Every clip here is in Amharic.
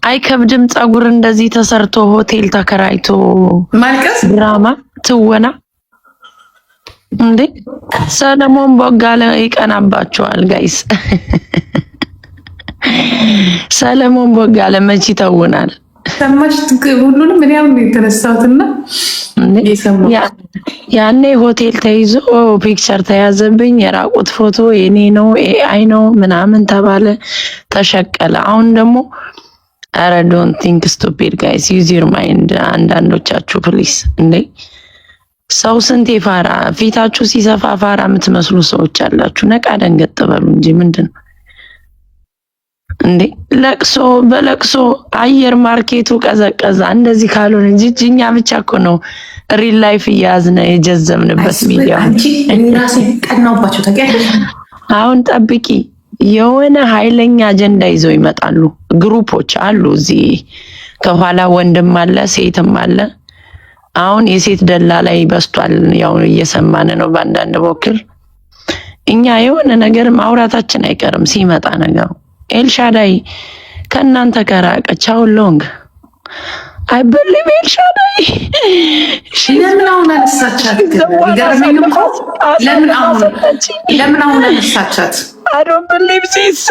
አይከብድም? ጸጉር እንደዚህ ተሰርቶ ሆቴል ተከራይቶ ማልቀስ ድራማ ትወና እንዴ! ሰለሞን ቦጋለ ይቀናባቸዋል ጋይስ። ሰለሞን ቦጋለ መች ይተውናል? ሰማሽ? ሁሉንም ምን ያው የተነሳውትና ያኔ ሆቴል ተይዞ ፒክቸር ተያዘብኝ፣ የራቁት ፎቶ የኔ ነው ኤአይ ነው ምናምን ተባለ፣ ተሸቀለ። አሁን ደግሞ አረ ዶንት ቲንክ ስቱፒድ ጋይስ ዩዝ ዩር ማይንድ። አንዳንዶቻችሁ ፕሊስ እንዴ ሰው ስንቴ ፋራ ፊታችሁ ሲሰፋ ፋራ የምትመስሉ ሰዎች አላችሁ። ነቃ ደንገጥ በሉ እንጂ ምንድነው እንዴ? ለቅሶ በለቅሶ አየር ማርኬቱ ቀዘቀዛ። እንደዚህ ካልሆነ ጅጅኛ ብቻ እኮ ነው ሪል ላይፍ እያዝነ የጀዘምንበት ሚዲያ። ራሴ ቀናውባቸው ታውቂያለሽ። አሁን ጠብቂ፣ የሆነ ኃይለኛ አጀንዳ ይዘው ይመጣሉ። ግሩፖች አሉ እዚህ ከኋላ ወንድም አለ ሴትም አለ። አሁን የሴት ደላላይ በስቷል። ያው እየሰማን ነው በአንዳንድ በኩል። እኛ የሆነ ነገር ማውራታችን አይቀርም ሲመጣ ነገሩ። ኤልሻዳይ ከእናንተ ከራቀች አሁን ሎንግ አይ በሊቭ ኤልሻዳይ ለምን አሁን አነሳቻት? ይገርመኝ እኮ ለምን አሁን አነሳቻት? አይ ዶንት በሊቭ ዚስ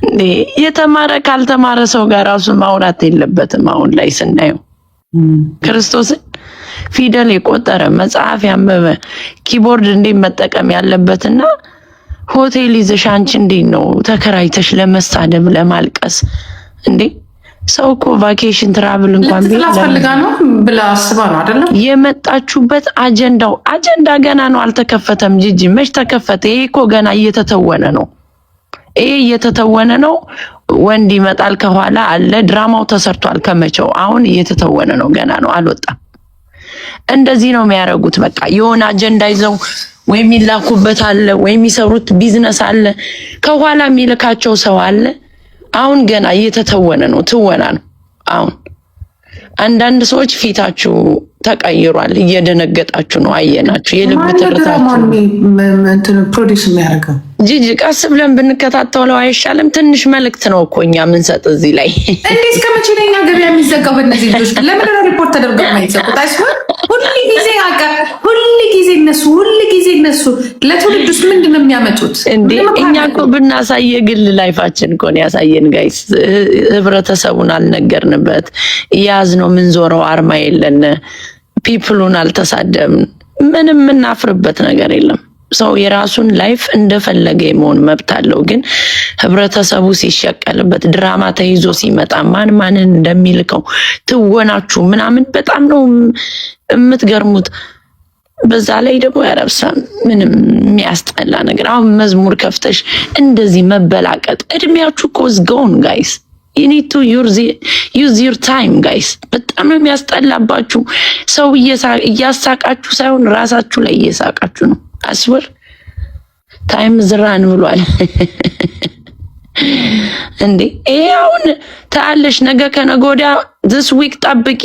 እንዴ! የተማረ ካልተማረ ሰው ጋር ራሱ ማውራት የለበትም። አሁን ላይ ስናየው ክርስቶስን ፊደል የቆጠረ መጽሐፍ ያንበበ ኪቦርድ እንዴት መጠቀም ያለበትና ሆቴል ይዘሽ አንቺ እንዴት ነው ተከራይተሽ ለመሳደብ ለማልቀስ እንዴ? ሰው እኮ ቫኬሽን ትራቭል እንኳን ፈልጋ ነው ብላ አስባ ነው አይደለም የመጣችሁበት። አጀንዳ ገና ነው አልተከፈተም። ጂጂ መች ተከፈተ? ይሄ እኮ ገና እየተተወነ ነው። ይሄ እየተተወነ ነው። ወንድ ይመጣል ከኋላ አለ። ድራማው ተሰርቷል ከመቼው። አሁን እየተተወነ ነው። ገና ነው አልወጣም። እንደዚህ ነው የሚያደርጉት። በቃ የሆነ አጀንዳ ይዘው ወይ የሚላኩበት አለ ወይ የሚሰሩት ቢዝነስ አለ፣ ከኋላ የሚልካቸው ሰው አለ። አሁን ገና እየተተወነ ነው። ትወና ነው አሁን። አንዳንድ ሰዎች ፊታችሁ ተቀይሯል፣ እየደነገጣችሁ ነው። አየናችሁ የልብ ትርታችሁ ፕሮዲውስ የሚያደርገው ጂጂ ቀስ ብለን ብንከታተለው አይሻልም? ትንሽ መልእክት ነው እኮ እኛ የምንሰጥ እዚህ ላይ። እንዴ እስከ መቼ ነው እኛ ገበያ የሚዘጋው? በእነዚህ ልጆች ለምን ሪፖርት ተደርገው የማይዘጉት? አይስወር ሁሉ ጊዜ እነሱ ለትውልዱስ ምንድን ነው የሚያመጡት? እንዴ እኛ እኮ ብናሳይ የግል ላይፋችን እኮ ነው ያሳየን ጋይስ። ህብረተሰቡን አልነገርንበት፣ ያዝነው ምንዞረው አርማ የለን፣ ፒፕሉን አልተሳደብን። ምንም የምናፍርበት ነገር የለም። ሰው የራሱን ላይፍ እንደፈለገ የመሆን መብት አለው። ግን ህብረተሰቡ ሲሸቀልበት ድራማ ተይዞ ሲመጣ ማንን እንደሚልከው ትወናችሁ ምናምን በጣም ነው የምትገርሙት። በዛ ላይ ደግሞ ያረብሳ ምንም የሚያስጠላ ነገር። አሁን መዝሙር ከፍተሽ እንደዚህ መበላቀጥ እድሜያችሁ እኮ ዝጎን ጋይስ you need to use your time guys። በጣም ነው የሚያስጠላባችሁ። ሰው እያሳቃችሁ ሳይሆን ራሳችሁ ላይ እየሳቃችሁ ነው። አስወር ታይም ዝራን ብሏል እንዴ! ይሄ አሁን ታያለሽ። ነገ ከነገ ወዲያ this week ጠብቂ፣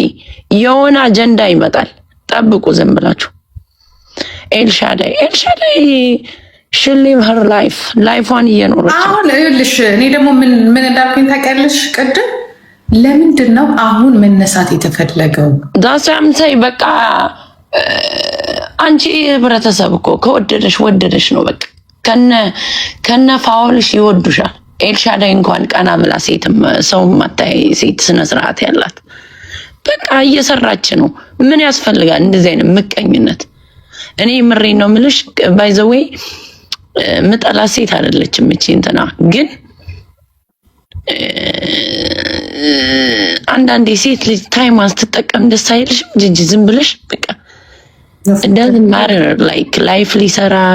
የሆነ አጀንዳ ይመጣል። ጠብቁ ዝም ብላችሁ። ኤልሻዳይ ሽሊም ሄር ላይፏን እየኖረች አሁን ይኸውልሽ። እኔ ደግሞ ምን እንዳልኩኝ ታውቂያለሽ? ቅድም ለምንድን ነው አሁን መነሳት የተፈለገው? ዳሳምታይ በቃ አንቺ ህብረተሰብ እኮ ወደደሽ ነው በቃ ከነ ፋውልሽ ይወዱሻል። ኤልሻዳይ እንኳን ቀና ብላ ሴትም ሰው ማታይ ሴት ስነ ስርዓት ያላት በቃ እየሰራች ነው። ምን ያስፈልጋል እንደዚህ አይነት ምቀኝነት? እኔ ምሬ ነው ምልሽ። ባይ ዘ ዌይ ምጠላ ሴት አይደለችም እቺ እንትና። ግን አንዳንዴ ሴት ልጅ ታይሟን ስትጠቀም ደስ አይልሽም? ጂጂ ዝም ብለሽ በቃ doesn't matter like ላይፍ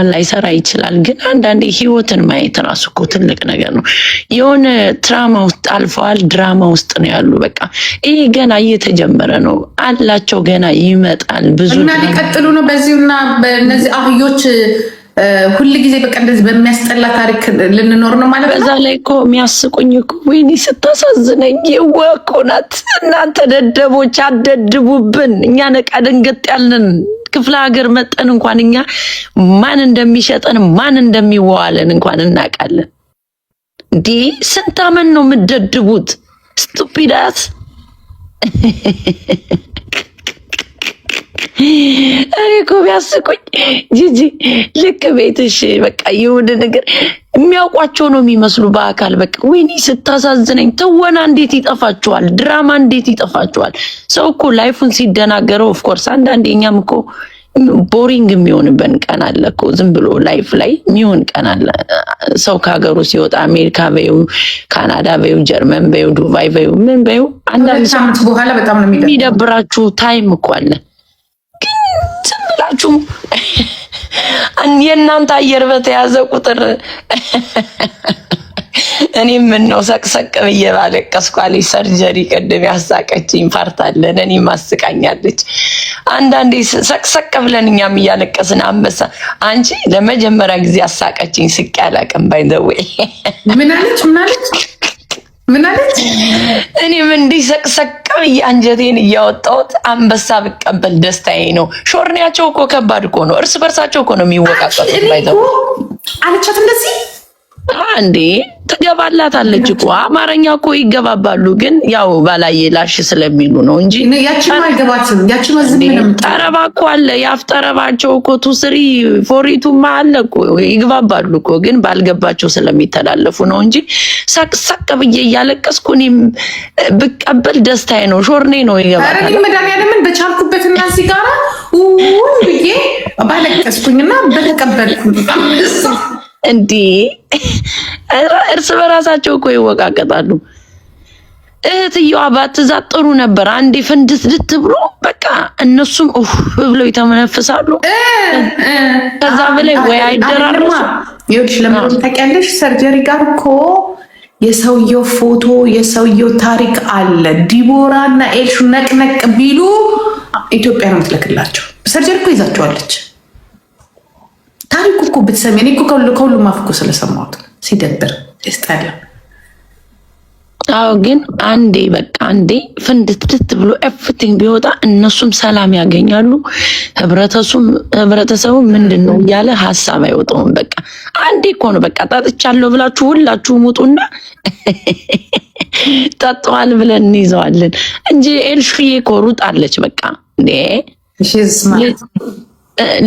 ላይሰራ ይችላል። ግን አንዳንዴ ህይወትን ማየት ራሱ እኮ ትልቅ ነገር ነው። የሆነ ትራማ ውስጥ አልፈዋል፣ ድራማ ውስጥ ነው ያሉ። በቃ ይሄ ገና እየተጀመረ ነው አላቸው። ገና ይመጣል ብዙ እና ሊቀጥሉ ነው በዚህና በእነዚህ አህዮች ሁሉ ጊዜ በቃ እንደዚህ በሚያስጠላ ታሪክ ልንኖር ነው ማለት ነው። በዛ ላይ እኮ የሚያስቁኝ እኮ ወይኔ ስታሳዝነኝ የዋህ ናት። እናንተ ደደቦች አደድቡብን። እኛ ነቃ ደንገጥ ያልን ክፍለ ሀገር መጠን እንኳን እኛ ማን እንደሚሸጠን ማን እንደሚዋዋለን እንኳን እናውቃለን። ዲ ስንት አመት ነው የምትደድቡት? ስቱፒዳስ እኔ እኮ ቢያስቁኝ ጂጂ ልክ ቤትሽ በቃ የሆነ ነገር የሚያውቋቸው ነው የሚመስሉ በአካል በቃ ወይኔ ስታሳዝነኝ። ትወና እንዴት ይጠፋችኋል? ድራማ እንዴት ይጠፋችኋል? ሰው እኮ ላይፉን ሲደናገረው ኦፍ ኮርስ አንዳንዴ እኛም እኮ ቦሪንግ የሚሆንበት ቀን አለ እኮ ዝም ብሎ ላይፍ ላይ የሚሆን ቀን አለ። ሰው ከሀገሩ ሲወጣ አሜሪካ በይው፣ ካናዳ በይው፣ ጀርመን በይው፣ ዱባይ በይው፣ ምን በይው አንዳንድ ሳምንት በኋላ በጣም ነው የሚደብራችሁ ታይም እኮ አለ። ግን ዝም ብላችሁ የእናንተ አየር በተያዘ ቁጥር እኔ ምን ነው ሰቅሰቅ ብዬ ባለቀስኩ አለኝ። ሰርጀሪ ቅድም ያሳቀችኝ ፓርት አለ። እኔ ማስቃኛለች አንዳንዴ ሰቅሰቅ ብለን እኛም እያለቀስን አንበሳ አንቺ ለመጀመሪያ ጊዜ ያሳቀችኝ ስቅ ያላቀም ባይ ዘ ወይ ምን አለች? እኔም እንዲህ ሰቅሰቅ ብዬ አንጀቴን እያወጣሁት አንበሳ ብቀበል ደስታዬ ነው። ሾርኒያቸው እኮ ከባድ እኮ ነው። እርስ በርሳቸው እኮ ነው የሚወቃቀጡት ባይ ዘ ወይ አለቻት እንደዚህ አንዴ ትገባላታለች እኮ አማርኛ እኮ ይገባባሉ፣ ግን ያው ባላየ ላሽ ስለሚሉ ነው እንጂ ያቺማ አይገባትም። ያቺማ ዝም ነው ጠረባ እኮ አለ። ያፍጠረባቸው እኮ ቱስሪ ፎሪቱማ አለ እኮ ይግባባሉ እኮ፣ ግን ባልገባቸው ስለሚተላለፉ ነው እንጂ ሰቅሰቅ ብዬ እያለቀስኩ እኔም ብቀበል ደስታዬ ነው። ሾርኔ ነው ይገባታል። አረ መድኃኒዓለምን በቻልኩበትና እዚህ ጋራ ብዬ ባለቀስኩኝና በተቀበልኩ እንዴ እርስ በራሳቸው እኮ ይወቃቀጣሉ። እህትየዋ ባትዛት ጥሩ ነበር። አንዴ ፍንድት ልት ብሎ በቃ እነሱም ብለው ይተመነፍሳሉ። ከዛ በላይ ወይ አይደራረሱ። ይኸውልሽ ለምን ታውቂያለሽ? ሰርጀሪ ጋር እኮ የሰውየው ፎቶ የሰውየው ታሪክ አለ። ዲቦራና ኤልሹ ነቅነቅ ቢሉ ኢትዮጵያ ነው የምትልክላቸው። ሰርጀሪ እኮ ይዛቸዋለች። ታሪኩ እኮ ብትሰሚ እኔ እኮ ከሁሉም አፍ እኮ ስለሰማሁት ሲደብር ይስጣል። አዎ ግን አንዴ በቃ አንዴ ፍንድትድት ብሎ ኤቭሪቲንግ ቢወጣ እነሱም ሰላም ያገኛሉ። ህብረተሰቡ ምንድነው እያለ ሀሳብ አይወጣውም። በቃ አንዴ እኮ ነው በቃ ጠጥቻለሁ ብላችሁ ሁላችሁም ውጡና ጠጥቷል ብለን እንይዘዋለን እንጂ ኤልሹዬ እኮ ሩጣለች። በቃ እንዴ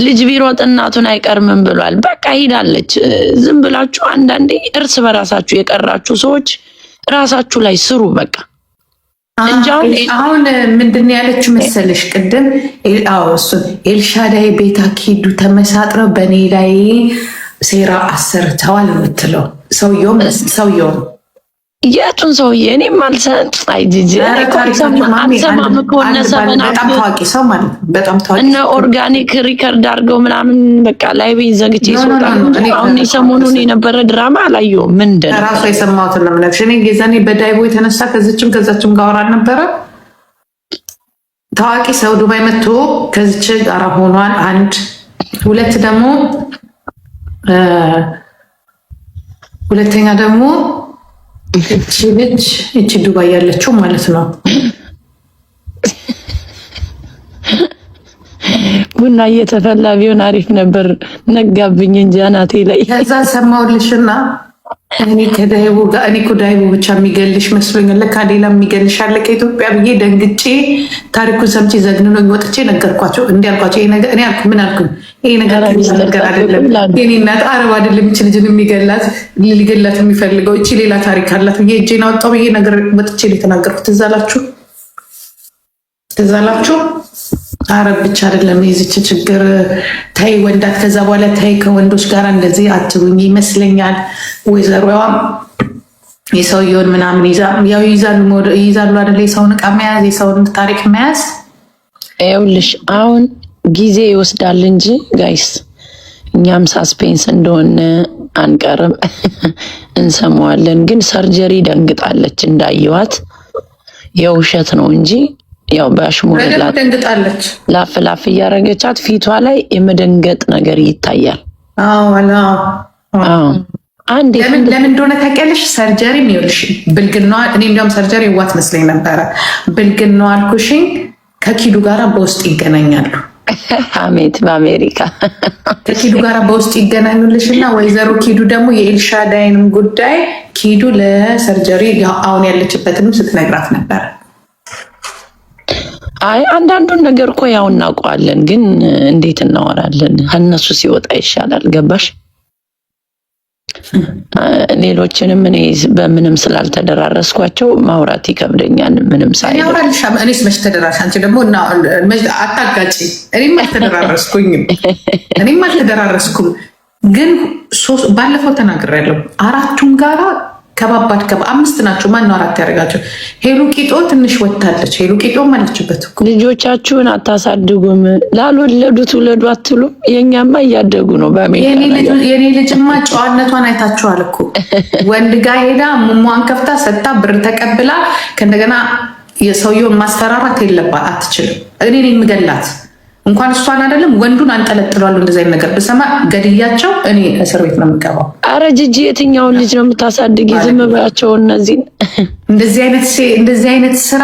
ልጅ ቢሮጥ እናቱን አይቀርምም ብሏል። በቃ ሄዳለች። ዝም ብላችሁ አንዳንዴ እርስ በራሳችሁ የቀራችሁ ሰዎች ራሳችሁ ላይ ስሩ በቃ እንጂ አሁን ምንድነው ያለችው መሰለሽ ቅድም? እሱ ኤልሻዳይ ቤታ ኪዱ ተመሳጥረው በእኔ ላይ ሴራ አሰርተዋል የምትለው ሰውየው የቱን ሰውዬ? እኔም አይ ጂጂ አልሰማም እኮ እነ ሰበና በጣም ታዋቂ ሰው ማለት ነው። በጣም ታዋቂ እነ ኦርጋኒክ ሪከርድ አድርገው ምናምን በቃ ላይ ቤት ዘግቼ ይወጣ። አሁን ሰሞኑን የነበረ ድራማ አላየሁም። ምንድን ነው ራሱ የሰማሁትን ነው የምነግርሽ። እኔ የዛኔ በዳይቦ የተነሳ ከዚችም ከዛችም ጋር አወራ ነበረ። ታዋቂ ሰው ዱባይ መጥቶ ከዚች ጋር ሆኗል። አንድ ሁለት ደግሞ ሁለተኛ ደግሞ እቺ ዱባይ ያለችው ማለት ነው። ቡና እየተፈላ ቢሆን አሪፍ ነበር። ነጋብኝ እንጂ አናቴ ላይ። ከዛ ሰማሁልሽና እኔ ከዳይቡ ጋር እኔ እኮ ዳይቡ ብቻ የሚገልሽ መስሎኛል። ለካ ሌላ የሚገልሽ አለ ከኢትዮጵያ ብዬ ደንግጬ ታሪኩን ሰምቼ ዘግንኖኝ ወጥቼ ነገርኳቸው። እንዲያልኳቸው ይሄ ነገር እኔ አልኩ ምን አልኩ ይሄ ነገር አይደለም። የኔ እናት አረብ አይደለም እቺ ልጅን የሚገላት ሊገላት የሚፈልገው እቺ ሌላ ታሪክ አላት ብዬ እጄን አወጣሁ ብዬ ነገር ወጥቼ የተናገርኩት ትዝ አላችሁ። አረብ ብቻ አይደለም የዚች ችግር ታይ ወንዳት ከዛ በኋላ ታይ ከወንዶች ጋር እንደዚህ አትሩኝ ይመስለኛል። ወይዘሮዋም የሰውየውን ምናምን ይዛሉ አይደለ? የሰውን ዕቃ መያዝ የሰውን ታሪክ መያዝ። ይኸውልሽ አሁን ጊዜ ይወስዳል እንጂ ጋይስ እኛም ሳስፔንስ እንደሆነ አንቀርም እንሰማዋለን። ግን ሰርጀሪ ደንግጣለች እንዳየዋት የውሸት ነው እንጂ ያው ባሽሙላት ደንግጣለች። ላፍ እያረገቻት ፊቷ ላይ የመደንገጥ ነገር ይታያል። አንዴ ለምን እንደሆነ ታውቂያለሽ? ሰርጀሪ የሚውልሽ ብልግናዋ እኔ እንዲያውም ሰርጀሪ ዋት መስለኝ ነበረ። ብልግናዋ አልኩሽኝ ከኪዱ ጋራ በውስጥ ይገናኛሉ። ሐሜት በአሜሪካ ከኪዱ ጋር በውስጥ ይገናኙልሽና ወይዘሮ ኪዱ ደግሞ የኤልሻዳይንም ጉዳይ ኪዱ ለሰርጀሪ አሁን ያለችበትንም ስትነግራት ነበር። አይ አንዳንዱን ነገር እኮ ያው እናውቀዋለን፣ ግን እንዴት እናወራለን? እነሱ ሲወጣ ይሻላል። ገባሽ? ሌሎችንም እኔ በምንም ስላልተደራረስኳቸው ማውራት ይከብደኛል። ምንም ሳይል እኔስ መች ተደራሽ? አንቺ ደግሞ አታጋጭ። እኔም አልተደራረስኩም፣ ግን ባለፈው ተናግሬያለሁ። አራቱም ጋራ ከባባድ 5 ናቸው። ማነው 4 ያደርጋቸው? ሄሉ ቂጦ ትንሽ ወታለች። ሄሉ ቂጦ ማለችበት እኮ ልጆቻችሁን አታሳድጉም? ላልወለዱት ውለዱ አትሉም? የኛማ እያደጉ ነው። የኔ ልጅማ ጨዋነቷን አይታችኋል እኮ። ወንድ ጋ ሄዳ ሙሟን ከፍታ ሰጥታ ብር ተቀብላ ከእንደገና የሰውየውን ማስፈራራት የለባት፣ አትችልም። እኔ ነኝ የምገላት። እንኳን እሷን አይደለም ወንዱን አንጠለጥሏሉ። እንደዚህ አይነት ነገር ብሰማ ገድያቸው እኔ እስር ቤት ነው የምገባው። አረ ጂጂ የትኛውን ልጅ ነው የምታሳድጊ? ዝም ብላቸው እነዚህን። እንደዚህ አይነት ስራ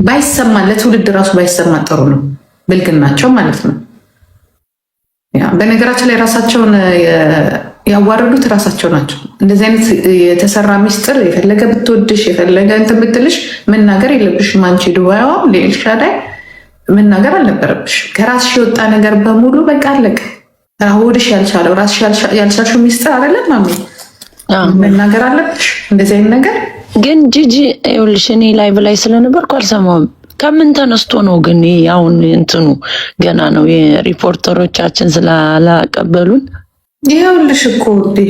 ባይሰማ ለትውልድ ራሱ ባይሰማ ጥሩ ነው። ብልግናቸው ማለት ነው። በነገራችን ላይ ራሳቸውን ያዋረዱት ራሳቸው ናቸው። እንደዚህ አይነት የተሰራ ሚስጥር የፈለገ ብትወድሽ የፈለገ እንትን ብትልሽ መናገር የለብሽም። አንቺ ዱባይዋ ለኤልሻዳይ መናገር አልነበረብሽ። ከራስሽ የወጣ ነገር በሙሉ በቃ አለቀ። ሆድሽ ያልቻለው ራስሽ ያልቻልሽው ሚስጥር አይደለም ማሚ፣ መናገር አለብሽ እንደዚህ አይነት ነገር። ግን ጂጂ ይኸውልሽ እኔ ላይቭ ላይ ስለነበርኩ አልሰማሁም። ከምን ተነስቶ ነው ግን አሁን እንትኑ ገና ነው የሪፖርተሮቻችን ስላላቀበሉን? ይኸውልሽ እኮ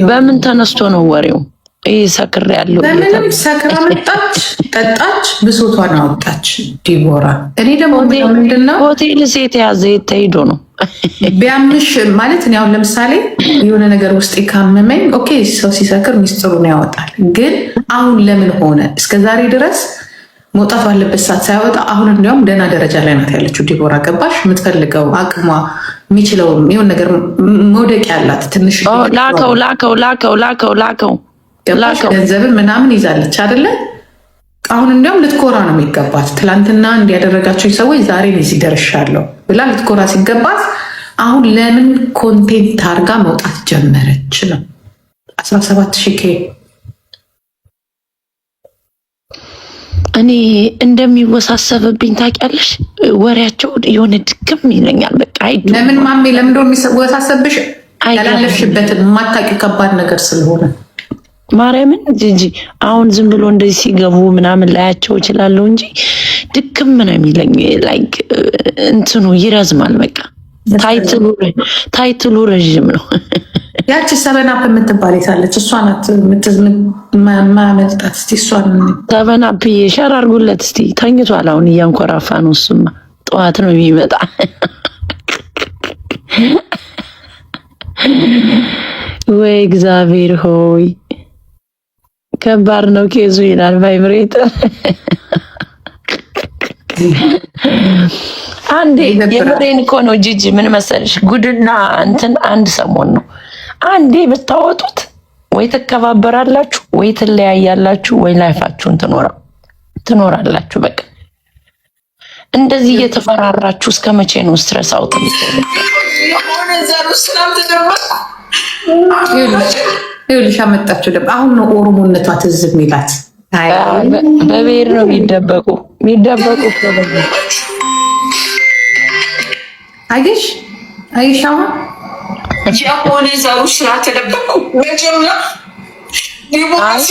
በምን ተነስቶ ነው ወሬው? ይህ ሰክር ያለው በምንም ሰክራ መጣች፣ ጠጣች፣ ብሶቷን አወጣች ዲቦራ። እኔ ደግሞ ምንድነው ሆቴል ሴት ያዘ የተሄዶ ነው ቢያምሽ ማለት እኔ አሁን ለምሳሌ የሆነ ነገር ውስጥ ካመመኝ ኦኬ፣ ሰው ሲሰክር ሚስጥሩን ያወጣል። ግን አሁን ለምን ሆነ እስከዛሬ ድረስ መውጣት ባለበት ሰዓት ሳያወጣ አሁን እንዲያውም ደህና ደረጃ ላይ ናት ያለችው ዲቦራ። ገባሽ? የምትፈልገው አቅሟ የሚችለው የሆነ ነገር መውደቂያ ያላት ትንሽ ላከው ገንዘብን ምናምን ይዛለች አይደለ? አሁን እንዲያውም ልትኮራ ነው የሚገባት። ትላንትና እንዲያደረጋቸው ሰዎች ዛሬ እዚህ ደርሻለሁ ብላ ልትኮራ ሲገባት አሁን ለምን ኮንቴንት አርጋ መውጣት ጀመረች ነው? 17,000 ኬ እኔ እንደሚወሳሰብብኝ ታውቂያለሽ። ወሬያቸው የሆነ ድክም ይለኛል። በቃ ለምን ማሜ ለምን የሚወሳሰብሽ? ያላለፍሽበትን የማታውቂው ከባድ ነገር ስለሆነ ማርያምን ጂጂ አሁን ዝም ብሎ እንደዚህ ሲገቡ ምናምን ላያቸው እችላለሁ እንጂ ድክም ነው የሚለኝ። ላይክ እንትኑ ይረዝማል። በቃ ታይትሉ ረዥም ነው። ያቺ ሰበናፕ የምትባል የታለች? እሷ ናት ማመልጣት። እስቲ እሷን ሰበናፕ ሸር አድርጉለት እስቲ። ተኝቷል አሁን እያንኮራፋ ነው። እሱማ ጠዋት ነው የሚመጣ። ወይ እግዚአብሔር ሆይ ከባድ ነው ኬዙ ይላል ቫይብሬተር። አንዴ የምሬን እኮ ነው ጂጂ። ምን መሰልሽ ጉድና እንትን አንድ ሰሞን ነው። አንዴ ብታወጡት ወይ ትከባበራላችሁ ወይ ትለያያላችሁ ወይ ላይፋችሁን ትኖራላችሁ። በቃ እንደዚህ እየተፈራራችሁ እስከ መቼ ነው ስትረስ አውጥ? ይኸውልሽ አመጣችሁ ደግሞ አሁን ነው ኦሮሞነቷ ትዝ የሚላት። በብሔር ነው የሚደበቁ አየሽ አሁን ጃፖኒ ዘሩ ስላተደበቁ በጅምላ ዲሞክራሲ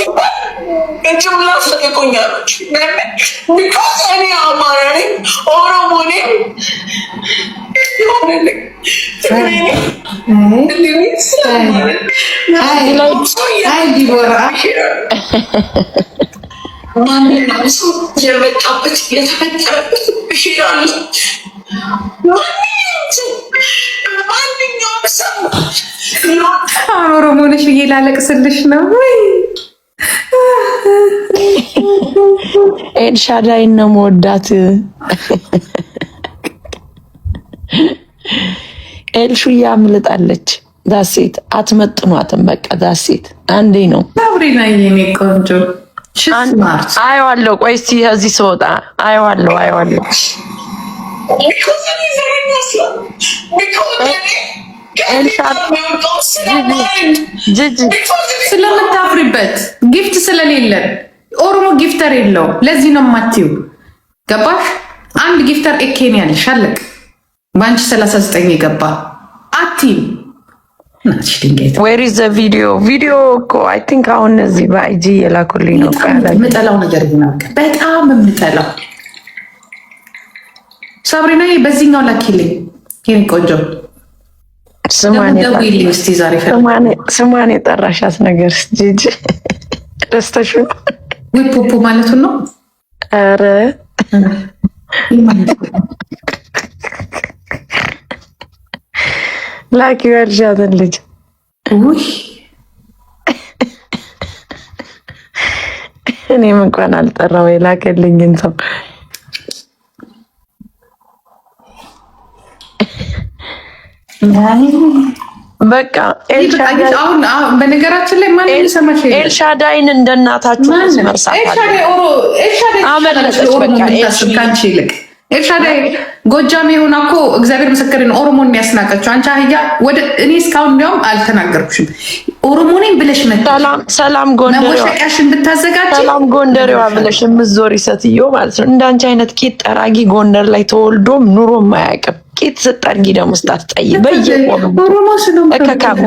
በጅምላ ሰቅቆኛለች። ቢካዝ እኔ አማራ ነኝ፣ ኦሮሞ ነኝ፣ ዲቦራ ማንኛውም ሰው የመጣበት የተፈጠረበት ብሄራለ ማንኛውም ሰው ኦሮሞ ነሽ ብዬ ላለቅስልሽ ነው ወይ? ኤልሻዳይ ነው መወዳት። ኤልሹ ያምልጣለች። ዳሴት አትመጥኗትም። በቃ ዳሴት አንዴ ነው። አብሪና የኔ ቆንጆ አየዋለሁ። ቆይ እስኪ እዚህ ስወጣ አየዋለሁ። ስለምታፍሪበት ጊፍት ስለሌለን ኦሮሞ ጊፍተር የለው። ለዚህ ነው ማቲው ገባሽ? አንድ ጊፍተር ኤኬን ያለሽ አለቅ። ባንቺ 39 የገባ አቲም ዌር ኢዝ ዘ ቪዲዮ እኮ አይ ቲንክ አሁን እዚህ በአይጂ የላኩልኝ ነው። የምጠላው ነገር በጣም የምጠላው ሳብሪና በዚህኛው ላኪልኝ የኔ ቆንጆ ስሟን የጠራሻት ነገር ጂጂ ደስተሽ ወይ ፖፖ ማለቱን ነው። ኧረ ላኪ ያልሻትን ልጅ ውይ እኔም እንኳን አልጠራው የላከልኝን ሰው በቃ በነገራችን ላይ ማን ይሰማሽ? ኤልሻዳይን እንደናታችሁ ኤልሻዳይ ጎጃም የሆነ እኮ እግዚአብሔር ምስክርን ኦሮሞን የሚያስናቀችው አንቺ አህያ። ወደ እኔ እስካሁን እንዲያውም አልተናገርኩሽም። ኦሮሞ ነኝ ብለሽ ሰላም ጎንደሬዋ መወሸቂያሽን ብታዘጋጅ ሰላም ጎንደሬዋ ብለሽ የምትዞሪ ሴትዮ ማለት ነው። እንዳንቺ አይነት ቂጥ ጠራጊ ጎንደር ላይ ተወልዶም ኑሮም አያውቅም። ቂጥ ስጠርጊ ደግሞ ስታስጠይ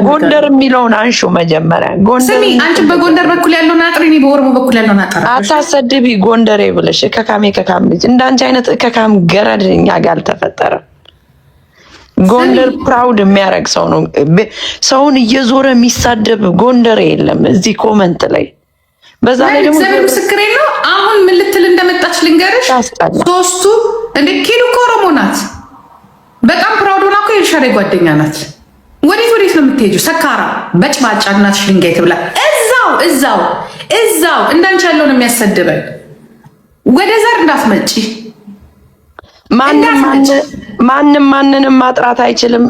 ጎንደር የሚለውን አንሹ መጀመሪያ። ስሚ አንቺ በጎንደር በኩል ያለውን አጥሪ፣ እኔ በኦሮሞ በኩል ያለውን አጥሪ። አታሰድቢ ጎንደሬ ብለሽ ከካም ልጅ። እንዳንቺ አይነት ከካም ገረድ እኛ ጋር አልተፈጠረም። ጎንደር ፕራውድ የሚያደርግ ሰው ነው። ሰውን እየዞረ የሚሳደብ ጎንደሬ የለም እዚህ ኮመንት ላይ። በዛ ላይ ደግሞ እግዚአብሔር ምስክሬ ነው። አሁን ምን ልትል እንደመጣች ልንገርሽ። ሶስቱ እንደ ኪዱ ኦሮሞ ናት። በጣም ፕራውድ ሆና እኮ የኤልሻዳይ ጓደኛ ናት። ወዴት ነው የምትሄጂው? ሰካራ በጭባጫ እናትሽ ድንጋይ ትብላ። እዛው እንዳንቺ ያለው ነው የሚያሰድበን። ወደ ዘር እንዳትመጪ። ማንም ማንንም ማጥራት አይችልም።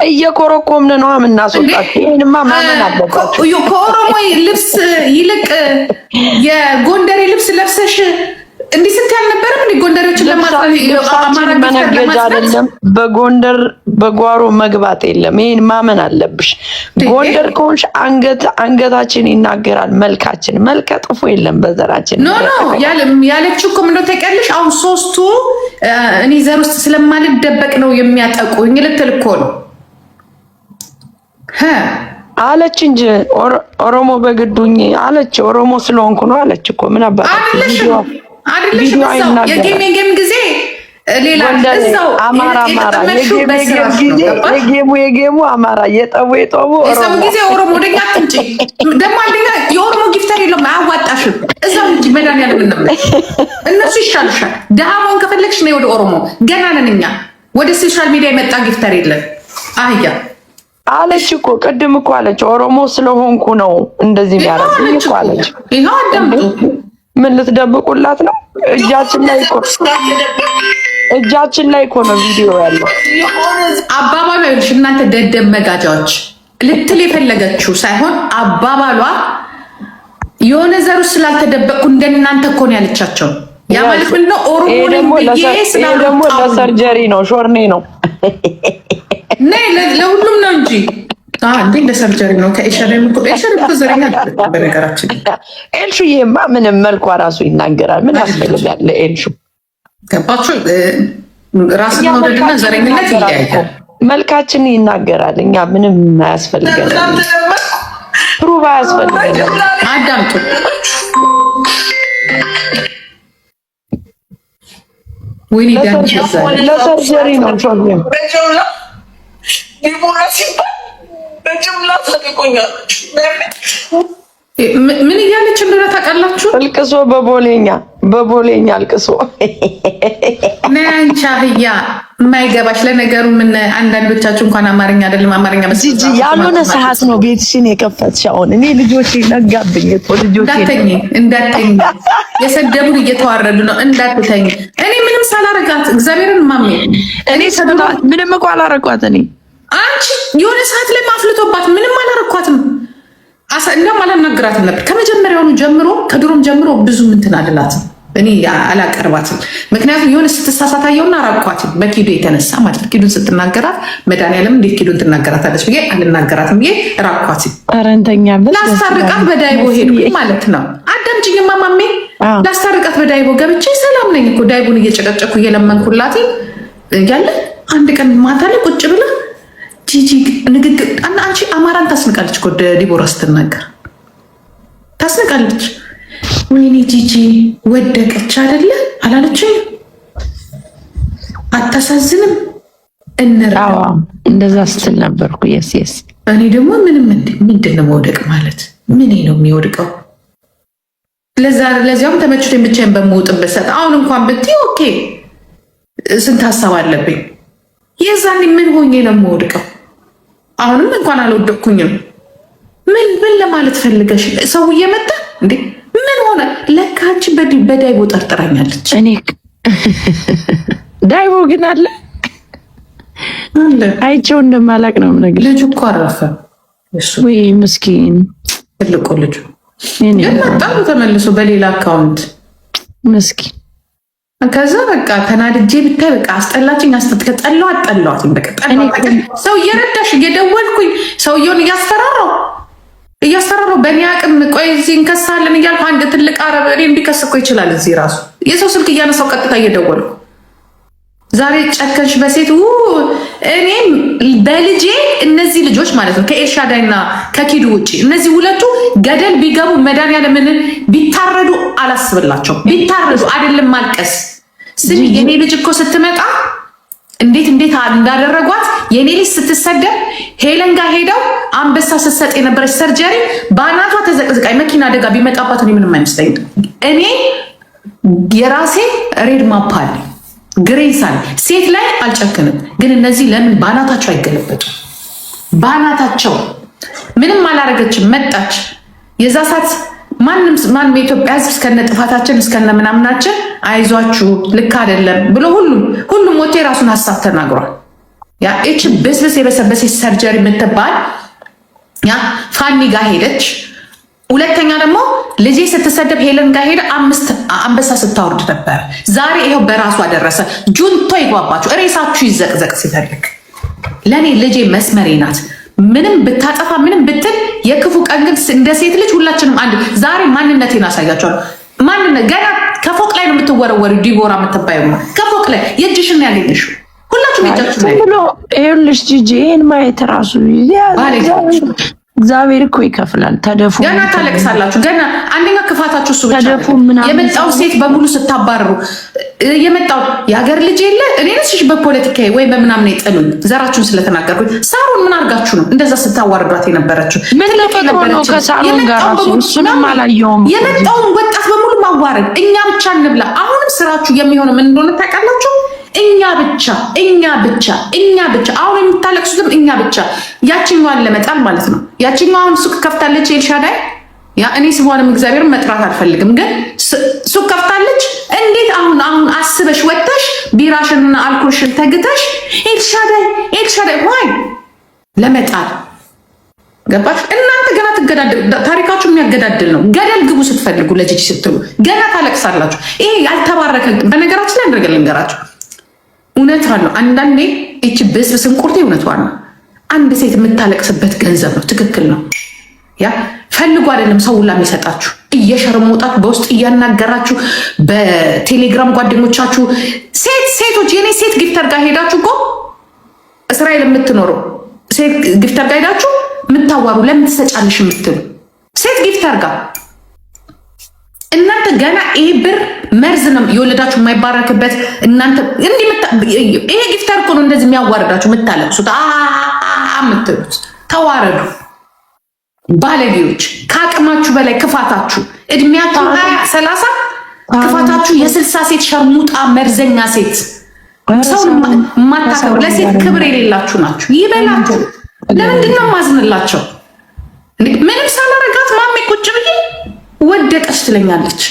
እየኮረኮምን ነው የምናስወጣት። ይሄንማ ማመን አለባችሁ። ከኦሮሞ ልብስ ይልቅ የጎንደሬ ልብስ ለብሰሽ እንዲህ ስንት ያልነበረም እንዲህ ጎንደሬዎችን ለማመናገድ አይደለም። በጎንደር በጓሮ መግባት የለም። ይሄን ማመን አለብሽ። ጎንደር ከሆንሽ አንገታችን ይናገራል። መልከ ጥፎ የለም በዘራችን። ኖ ያለችው እኮ ምንድነው ታውቂያለሽ? አሁን ሶስቱ እኔ ዘር ውስጥ ስለማልደበቅ ነው የሚያጠቁኝ ልትል እኮ ነው አለች እንጂ ኦሮሞ በግዱኝ አለች። ኦሮሞ ስለሆንኩ ነው አለች እኮ ምን አባታ አይደለም። የጌም ጊዜ ሌላ እዛው አማራ የጌሙ አማራ የጠቡ የሰው ጊዜ ኦሮሞ ወደኛ አትምጪ። ደግሞ አንደኛ የኦሮሞ ጊፍተር የለውም አያዋጣሽም። እዛው እንጂ መድኃኒዓለም እነሱ ይሻልሻል። ደሃ መሆን ከፈለግሽ ነው ወደ ኦሮሞ። ገና ነን እኛ። ወደ ሶሻል ሚዲያ የመጣ ጊፍተር የለን። አህያ አለች እኮ ቅድም እኮ አለች። ኦሮሞ ስለሆንኩ ነው እንደዚህ የሚያደርጉኝ እኮ አለች። ይሄው አዳምጡ። ምን ልትደብቁላት ነው? እጃችን ላይ እኮ ነው ቪዲዮ ያለው። አባባሏ ይኸውልሽ፣ እናንተ ደደብ መጋጃዎች ልትል የፈለገችው ሳይሆን አባባሏ የሆነ ዘሩ ስላልተደበቁ እንደናንተ እኮ ነው ያለቻቸው። ያ ማለት ምንድን ነው? ኦሮሞ ደግሞ ለሰርጀሪ ነው፣ ሾርኔ ነው። ለሁሉም ነው እንጂ እንዴ ለሰርጀሪ ነው። ከኤልሻዳይ ዘረኛ በነገራችን ኤልሹዬማ ምንም መልኳ ራሱ ይናገራል። ምን ያስፈልጋል ለኤልሹ? ገባችሁ? ራስን መውደድና ዘረኝነት ይለያያል። መልካችን ይናገራል። እኛ ምንም አያስፈልገን፣ ፕሩቭ አያስፈልገን። አዳምጡ። ለሰርጀሪ ነው ሾርኔ ምን እያለች እንደሆነ ታውቃላችሁ? አልቅሶ በቦሌኛ አልቅሶ ነንቻ ህያ የማይገባሽ ለነገሩ። ምን አንዳንዶቻችሁ እንኳን አማርኛ አይደለም አማርኛ መስጂ ያልሆነ ሰዓት ነው ቤትሽን የከፈትሽ። አሁን እኔ ልጆቼ ነጋብኝ እኮ ልጆቼ እንዳትተኝ የሰደቡን እየተዋረዱ ነው። እንዳትተኝ እኔ ምንም ሳላረጋት እግዚአብሔርን ማሜ እኔ ምንም እኮ አላረኳት። እኔ አንቺ የሆነ ሰዓት ላይ ማፍልቶባት ምንም አላረኳትም። እንደውም አላናግራትም ነበር ከመጀመሪያውኑ ጀምሮ ከድሮም ጀምሮ ብዙ እንትን አልላትም። እኔ አላቀርባትም። ምክንያቱም የሆነ ስትሳሳታየውና አራቋት በኪዱ የተነሳ ማለት ነው። ኪዱን ስትናገራት መድኃኒዓለም እንዴት ኪዱን ትናገራታለች ብዬ አልናገራትም ብዬ ራቋት። ረንተኛ ላስታርቃት በዳይቦ ሄድኩኝ ማለት ነው። አዳምጪኝማ ማሜ፣ ላስታርቃት በዳይቦ ገብቼ ሰላም ነኝ እኮ ዳይቦን እየጨቀጨኩ እየለመንኩላት ያለ አንድ ቀን ማታ ላይ ቁጭ ብላ ጂጂ ንግግር አንቺ አማራን ታስንቃለች እኮ ዲቦራ ስትናገር ታስንቃለች። ወይኔ ጂጂ ወደቀች አይደለ አላለችም? አታሳዝንም? እንራ እንደዛ ስትል ነበርኩ። የስ እኔ ደግሞ ምንድን ነው መውደቅ ማለት ምን ነው የሚወድቀው? ለዚያውም ተመችቶኝ ብቻዬን በምወጥበት ሰዓት አሁን እንኳን ብትይ ኦኬ ስንት ሀሳብ አለብኝ። የዛኔ ምን ሆኜ ነው የምወድቀው? አሁንም እንኳን አልወደቅኩኝም። ምን ለማለት ፈልገሽ? ሰው እየመጣ እንዴ ምን ሆነ? ለካ አንቺ በዳይቦ ጠርጥራኛለች። እኔ ዳይቦ ግን አለ አይቼው እንደማላቅ ነው ነገር። ልጁ እኮ አረፈ። ወይ ምስኪን ትልቁ ልጁ ግን መጣ ተመልሶ በሌላ አካውንት ምስኪን። ከዛ በቃ ተናድጄ ብታይ በቃ አስጠላችኝ። አጠላዋትኝ በቃ ሰው እየረዳሽ እየደወልኩኝ ሰውየውን እያስፈራራው በእኔ አቅም ቆይ እዚህ እንከሳለን እያልኩ አንድ ትልቅ አረብ እኔ ቢከስ እኮ ይችላል። እዚህ ራሱ የሰው ስልክ እያነሳው ቀጥታ እየደወልኩ ዛሬ ጨከንሽ በሴት እኔም በልጄ እነዚህ ልጆች ማለት ነው ከኤልሻዳይና ከኪዱ ውጭ እነዚህ ሁለቱ ገደል ቢገቡ መድኃኒዓለምን ቢታረዱ አላስብላቸው። ቢታረዱ አይደለም ማልቀስ። ስሚ የኔ ልጅ እኮ ስትመጣ እንዴት እንዳደረጓት የኔ ልጅ ስትሰደብ ሄለን ጋር ሄደው አንበሳ ስትሰጥ የነበረች ሰርጀሪ በአናቷ ተዘቅዝቃ መኪና አደጋ ቢመጣባት እኔ ምንም አይመስለኝም። እኔ የራሴ ሬድ ማፕ አለ ግሬሳን ሴት ላይ አልጨክንም። ግን እነዚህ ለምን በአናታቸው አይገለበጡ? በአናታቸው ምንም አላረገችም። መጣች የዛ ሰዓት ማንም የኢትዮጵያ ሕዝብ እስከነ ጥፋታችን እስከነ ምናምናችን አይዟችሁ ልክ አይደለም ብሎ ሁሉም ሞቴ የራሱን ሀሳብ ተናግሯል። ያ እቺ በስበስ የበሰበሰች ሰርጀሪ የምትባል ያ ፋኒ ጋር ሄደች። ሁለተኛ ደግሞ ልጄ ስትሰደብ ሄለን ጋር ሄደ አንበሳ ስታወርድ ነበር። ዛሬ ይኸው በራሱ አደረሰ። ጁንቶ ይጓባችሁ እሬሳችሁ ይዘቅዘቅ ሲፈልግ። ለእኔ ልጄ መስመሬ ናት። ምንም ብታጠፋ ምንም ብትል የክፉ ቀን ግን እንደ ሴት ልጅ ሁላችንም አንድ። ዛሬ ማንነቴን አሳያቸዋለሁ። ማንነት ገና ከፎቅ ላይ ነው የምትወረወሪ። ዲቦራ የምትባዩ ከፎቅ ላይ የእጅሽን ያገኘሽው ሁላችሁም የእጃችሁ ላይ ብሎ ይኸውልሽ ጂጂ ይህን ማየት ራሱ እግዚአብሔር እኮ ይከፍላል። ተደፉ ገና ታለቅሳላችሁ። ገና አንደኛ ክፋታችሁ እሱ ብቻ የመጣው ሴት በሙሉ ስታባረሩ የመጣው የሀገር ልጅ የለ እኔ ነስሽ በፖለቲካ ወይ በምናምን የጥሉኝ ዘራችሁን ስለተናገርኩኝ። ሳሩን ምን አድርጋችሁ ነው እንደዛ ስታዋርዷት የነበረችው? ምን ተፈጥሮ ነው ከሳሩን ጋር ራሱ እሱንም አላየውም። የመጣውን ወጣት በሙሉ ማዋረድ። እኛ ብቻ እንብላ። አሁንም ስራችሁ የሚሆነው ምን እንደሆነ ታውቃላችሁ? እኛ ብቻ አሁን የምታለቅሱትም እኛ ብቻ። ያችኛዋን ለመጣል ማለት ነው። ያችኛዋን ሱቅ ከፍታለች ኤልሻዳይ። ያ እኔ ስሟንም እግዚአብሔርን መጥራት አልፈልግም፣ ግን ሱቅ ከፍታለች። እንዴት አሁን አስበሽ ወጥተሽ ቢራሽንና አልኮልሽን ተግተሽ ኤልሻዳይ ዋይ ለመጣል ገባሽ? እናንተ ገና ትገዳደል። ታሪካችሁ የሚያገዳድል ነው። ገደል ግቡ ስትፈልጉ ለጅጅ ስትሉ ገና ታለቅሳላችሁ። ይሄ ያልተባረከ በነገራችን ላይ እንደገል ልንገራችሁ እውነቷ ነው። አንዳንዴ ይቺ ብስብስን ቁርቴ እውነቷ ነው። አንድ ሴት የምታለቅስበት ገንዘብ ነው። ትክክል ነው። ያ ፈልጉ አይደለም ሰው ሁላ የሚሰጣችሁ እየሸርሞጣት በውስጥ እያናገራችሁ በቴሌግራም ጓደኞቻችሁ ሴቶች የኔ ሴት ጊፍተር ጋር ሄዳችሁ እኮ እስራኤል የምትኖረው ሴት ጊፍተር ጋር ሄዳችሁ የምታዋሩ ለምን ትሰጫለሽ የምትሉ ሴት ጊፍተር ጋር እናንተ ገና ይሄ ብር መርዝ ነው የወለዳችሁ የማይባረክበት። እናንተ ይሄ ጊፍተር እኮ ነው እንደዚህ የሚያዋርዳችሁ የምታለቅሱት የምትሉት። ተዋረዱ ባለጌዎች። ከአቅማችሁ በላይ ክፋታችሁ እድሜያችሁ 30 ክፋታችሁ የ60 ሴት ሸርሙጣ መርዘኛ ሴት ሰውን የማታከብሩ ለሴት ክብር የሌላችሁ ናችሁ። ይበላችሁ። ለምንድን ነው ማዝንላቸው? ምንም ሳላረጋት ማሜ ቁጭ ብዬ ወደቀች ትለኛለች።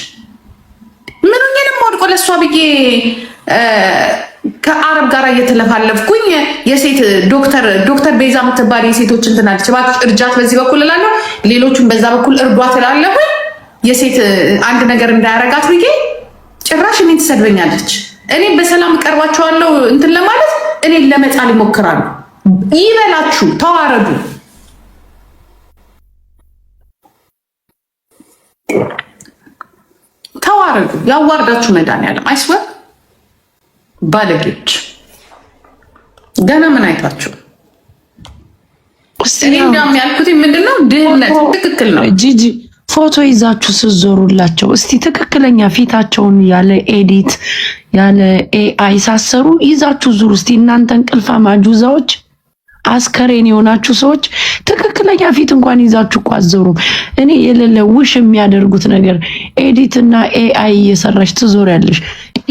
ምንኝንም ወድቆ ለእሷ ብዬ ከአረብ ጋር እየተለፋለፍኩኝ የሴት ዶክተር ቤዛ የምትባል የሴቶች እንትናለች እባክሽ እርጃት በዚህ በኩል እላለሁ፣ ሌሎቹን በዛ በኩል እርዷት እላለሁ። የሴት አንድ ነገር እንዳያረጋት ብዬ ጭራሽ እኔን ትሰድበኛለች። እኔ በሰላም ቀርባቸዋለሁ እንትን ለማለት እኔን ለመጣል ይሞክራሉ። ይበላችሁ፣ ተዋረዱ። ተዋረዱ፣ ያዋርዳችሁ መድኃኒዓለም አይስወር። ባለጌዎች ገና ምን አይታችሁ? እኔ እንዳውም ያልኩት ምንድነው ድህነት ትክክል ነው። ጂጂ ፎቶ ይዛችሁ ስዞሩላቸው እስቲ ትክክለኛ ፊታቸውን ያለ ኤዲት ያለ ኤአይ ሳሰሩ ይዛችሁ ዙሩ እስቲ። እናንተ እንቅልፋም አጁዛዎች፣ አስከሬን የሆናችሁ ሰዎች ትክክለኛ ፊት እንኳን ይዛችሁ እኮ አትዞሩም። እኔ የሌለ ውሽ የሚያደርጉት ነገር ኤዲት እና ኤአይ እየሰራች ትዞሪያለሽ።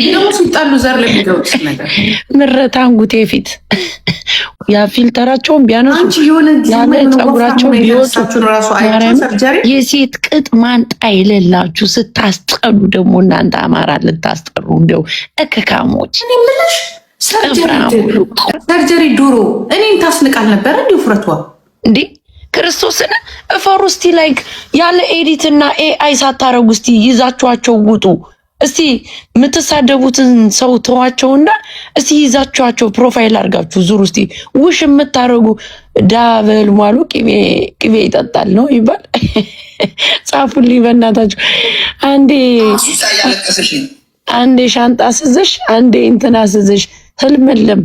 ደግሞ ሲጣሉ ዘር ለሚገቡት ነገር ምረታ አንጉቴ ፊት ያ ፊልተራቸውን ቢያነሱ ያለ ጸጉራቸውን ቢወጡ የሴት ቅጥ ማንጣ የሌላችሁ ስታስጠሉ ደግሞ እናንተ አማራ ልታስጠሩ እንደው እከካሞች ሰርጀሪ ዱሮ እኔን ታስንቃል ነበር እንዲ ፍረቷ እንዴ ክርስቶስን እፈሩ እስቲ ላይክ ያለ ኤዲት እና ኤአይ ሳታረጉ እስቲ ይዛችኋቸው ውጡ። እስቲ የምትሳደቡትን ሰው ተዋቸውና እስቲ ይዛችኋቸው ፕሮፋይል አድርጋችሁ ዙሩ። እስቲ ውሽ የምታረጉ ዳበል ሟሉ ቅቤ ይጠጣል ነው ይባል። ጻፉልኝ በእናታችሁ። አንዴ ሻንጣ ስዘሽ አንዴ እንትና ስዘሽ ህልምልም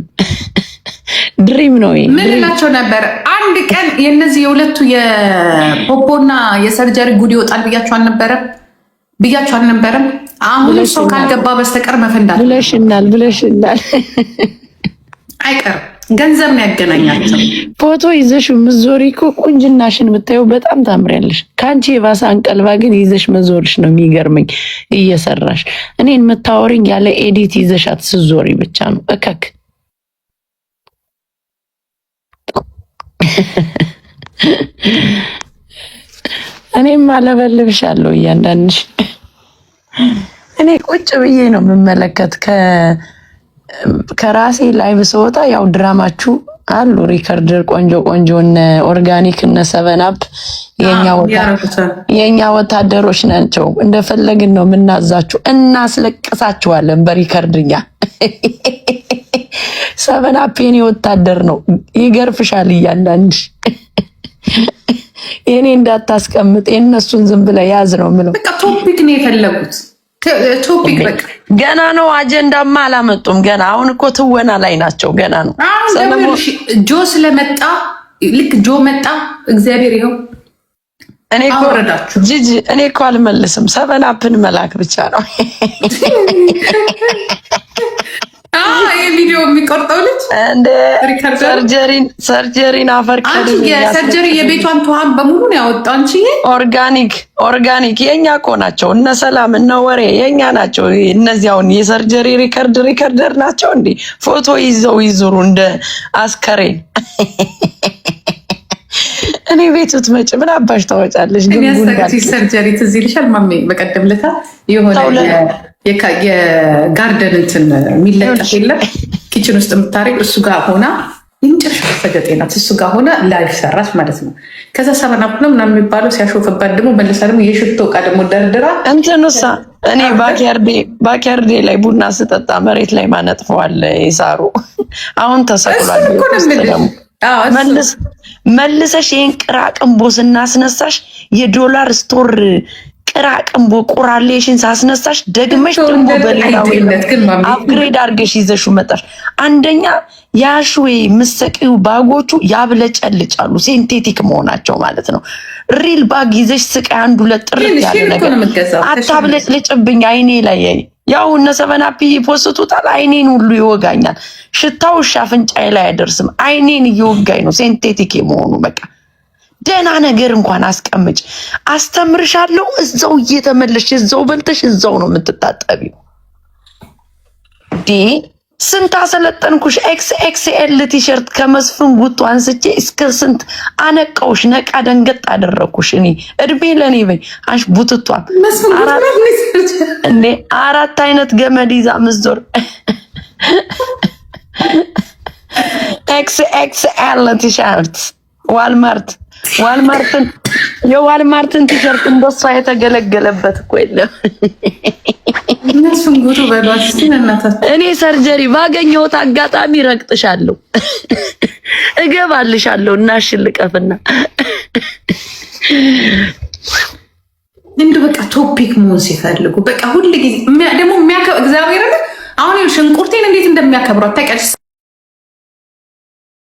ድሪም ነው። ምን እላቸው ነበር አንድ ቀን የነዚህ የሁለቱ የፖፖና የሰርጀሪ ጉድ ይወጣል ብያቸው አልነበረም? አሁን ሰው ካልገባ በስተቀር መፈንዳት ብለሽናል አይቀርም። ገንዘብ ነው ያገናኛቸው። ፎቶ ይዘሽ ምዞሪ እኮ ቁንጅናሽን ብታየው በጣም ታምሪያለሽ። ከአንቺ የባሰ አንቀልባ ግን ይዘሽ መዞርሽ ነው የሚገርመኝ። እየሰራሽ እኔን የምታወሪኝ ያለ ኤዲት ይዘሻት ስዞሪ ብቻ ነው እከክ። እኔም አለበልብሻለሁ እያንዳንድሽ። እኔ ቁጭ ብዬ ነው የምመለከት ከራሴ ላይቭ ስወጣ። ያው ድራማችሁ አሉ ሪከርደር ቆንጆ እነ ኦርጋኒክ እነ ሰቨናፕ የኛ ወታደሮች ናቸው። እንደፈለግን ነው የምናዛችሁ፣ እናስለቅሳችኋለን በሪከርድኛ። ሰቨናፕ የኔ ወታደር ነው፣ ይገርፍሻል እያንዳንድሽ። የኔ እንዳታስቀምጥ የእነሱን ዝም ብለህ ያዝ ነው የምለው። በቃ ቶፒክ ነው የፈለጉት። ቶፒክ በቃ ገና ነው። አጀንዳማ አላመጡም ገና። አሁን እኮ ትወና ላይ ናቸው። ገና ነው። ጆ ስለመጣ ልክ ጆ መጣ እግዚአብሔር ይኸው እኔ እኮ አልመልስም። ሰቨናፕን መላክ ብቻ ነው። የቪዲዮ የሚቆርጠው ልጅ ሰርጀሪን አፈር ሰርጀሪ የቤቷን ተዋን በሙሉ ነው ያወጣው። አንቺ ኦርጋኒክ የኛ እኮ ናቸው። እነ ሰላም እነ ወሬ የኛ ናቸው። እነዚህ አሁን የሰርጀሪ ሪከርደር ናቸው። እንዲ ፎቶ ይዘው ይዙሩ እንደ አስከሬን። እኔ ቤት ብትመጪ ምን አባሽ ታወጫለሽ? ሰርጀሪ ትዝ ይልሻል ማሜ? በቀደም ለታ የሆነ የጋርደን እንትን የሚለጠፍ የለም ኪችን ውስጥ የምታረግ እሱ ጋር ሆና የመጨረሻ ፈገጤናት እሱ ጋር ሆና ላይፍ ሰራች ማለት ነው። ከዛ ሰበናፕ ነው ምናምን የሚባለው ሲያሾፍባት ደግሞ መልሳ ደግሞ የሽቶ እቃ ደግሞ ደርድራ እንትንሳ እኔ ባኪያርዴ ላይ ቡና ስጠጣ መሬት ላይ ማነጥፈዋል ይሳሩ። አሁን ተሰቅሏል። መልሰሽ ይህን ቅራቅንቦ ስናስነሳሽ የዶላር ስቶር ቅራቅንቦ ቁራሌሽን ሳስነሳሽ ደግመሽ ደግሞ በሌላው አፕግሬድ አድርገሽ ይዘሹ መጣሽ። አንደኛ ያሽዌ ምሰቂው ባጎቹ ያብለጨልጫሉ፣ ሴንቴቲክ መሆናቸው ማለት ነው። ሪል ባግ ይዘሽ ስቃይ አንዱ ለጥርት ያለ ነገር አታብለጭልጭብኝ አይኔ ላይ። ያው እነ ሰቨናፕ ይፖስቱታል፣ አይኔን ሁሉ ይወጋኛል። ሽታው አፍንጫዬ ላይ አይደርስም፣ አይኔን እየወጋኝ ነው። ሴንቴቲክ የመሆኑ በቃ ደህና ነገር እንኳን አስቀምጭ፣ አስተምርሻለሁ። እዛው እየተመለሽ እዛው በልተሽ እዛው ነው የምትታጠቢው። ስንት አሰለጠንኩሽ። ኤክስኤል ቲሸርት ከመስፍን ጉቶ አንስቼ እስከ ስንት አነቃውሽ፣ ነቃ ደንገጥ አደረኩሽ። እኔ እድሜ ለኔ በይ አንሽ ቡትቷል እንዴ 4 አይነት ገመድ ይዛ ምዞር ኤክስኤል ቲሸርት ዋልማርት የዋልማርትን ቲሸርት እንደሷ የተገለገለበት እኮ የለም። እነሱን ጉዱ በሏት እስቲ እናታችሁ። እኔ ሰርጀሪ ባገኘሁት አጋጣሚ ረግጥሻለሁ፣ እገባልሻለሁ እና ሽልቀፍና እንዱ በቃ ቶፒክ መሆን ሲፈልጉ በቃ ሁሉ ጊዜ ደግሞ እግዚአብሔር አሁን ሽንቁርቴን እንዴት እንደሚያከብሯት ታውቂያለሽ?